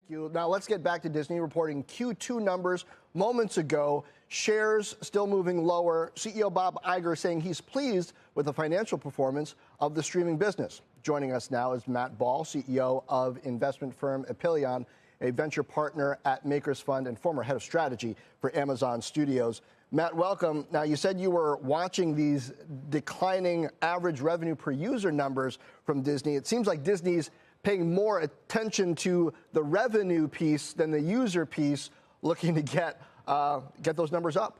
Now let's get back to Disney reporting Q2 numbers moments ago. Shares still moving lower. CEO Bob Iger saying he's pleased with the financial performance of the streaming business. Joining us now is Matt Ball, CEO of investment firm Epyllion, a venture partner at Makers Fund and former head of strategy for Amazon Studios. Matt, welcome. Now, you said you were watching these declining average revenue per user numbers from Disney. It seems like Disney's paying more attention to the revenue piece than the user piece, looking to get those numbers up.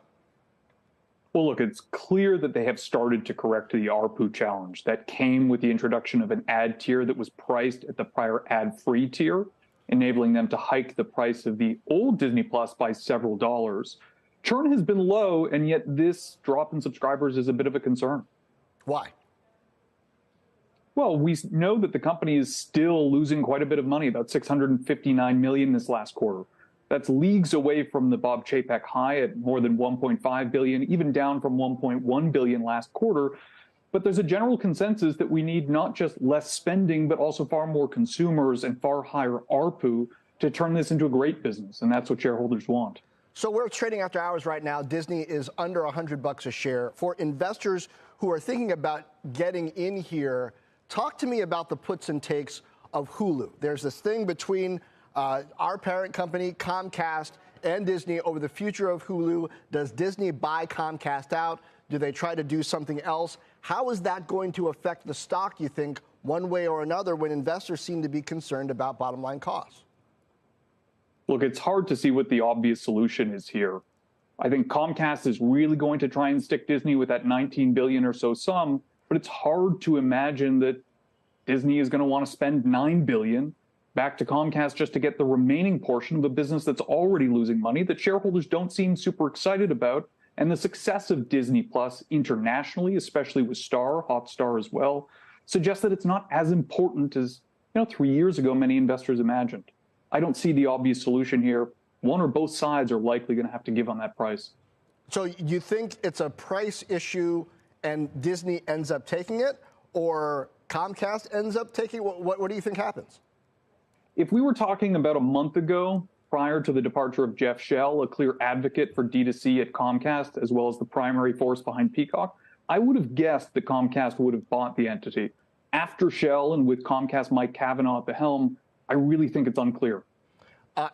Well, look, it's clear that they have started to correct the ARPU challenge that came with the introduction of an ad tier that was priced at the prior ad-free tier, enabling them to hike the price of the old Disney Plus by several dollars. Churn has been low, and yet this drop in subscribers is a bit of a concern. Why? Well, we know that the company is still losing quite a bit of money, about $659 million this last quarter. That's leagues away from the Bob Chapek high at more than $1.5 billion, even down from $1.1 billion last quarter. But there's a general consensus that we need not just less spending, but also far more consumers and far higher ARPU to turn this into a great business. And that's what shareholders want. So we're trading after hours right now. Disney is under $100 a share. For investors who are thinking about getting in here, talk to me about the puts and takes of Hulu. There's this thing between our parent company, Comcast, and Disney over the future of Hulu. Does Disney buy Comcast out? Do they try to do something else? How is that going to affect the stock, you think, one way or another, when investors seem to be concerned about bottom line costs? Look, it's hard to see what the obvious solution is here. I think Comcast is really going to try and stick Disney with that $19 billion or so sum, but it's hard to imagine that Disney is going to want to spend $9 billion back to Comcast just to get the remaining portion of a business that's already losing money that shareholders don't seem super excited about. And the success of Disney Plus internationally, especially with Hotstar as well, suggests that it's not as important as 3 years ago many investors imagined. I don't see the obvious solution here. One or both sides are likely going to have to give on that price. So you think it's a price issue and Disney ends up taking it, or Comcast ends up taking it? What do you think happens? If we were talking about a month ago, prior to the departure of Jeff Shell, a clear advocate for D2C at Comcast, as well as the primary force behind Peacock, I would have guessed that Comcast would have bought the entity. After Shell and with Comcast Mike Cavanaugh at the helm, I really think it's unclear.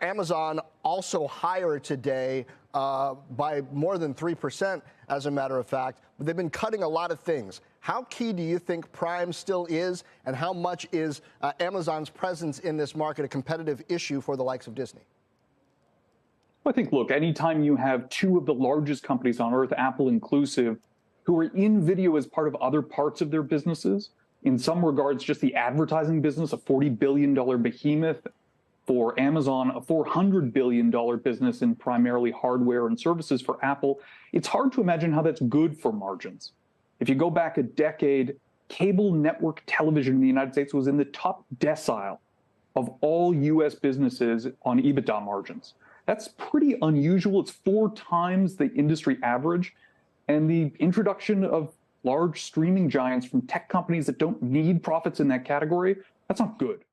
Amazon also higher today by more than 3%, as a matter of fact. But they've been cutting a lot of things. How key do you think Prime still is, and how much is Amazon's presence in this market a competitive issue for the likes of Disney? I think, look, anytime you have two of the largest companies on earth, Apple inclusive, who are in video as part of other parts of their businesses, in some regards, just the advertising business, a $40 billion behemoth. For Amazon, a $400 billion business in primarily hardware and services for Apple, it's hard to imagine how that's good for margins. If you go back a decade, cable network television in the United States was in the top decile of all U.S. businesses on EBITDA margins. That's pretty unusual. It's 4 times the industry average. And the introduction of large streaming giants from tech companies that don't need profits in that category, that's not good.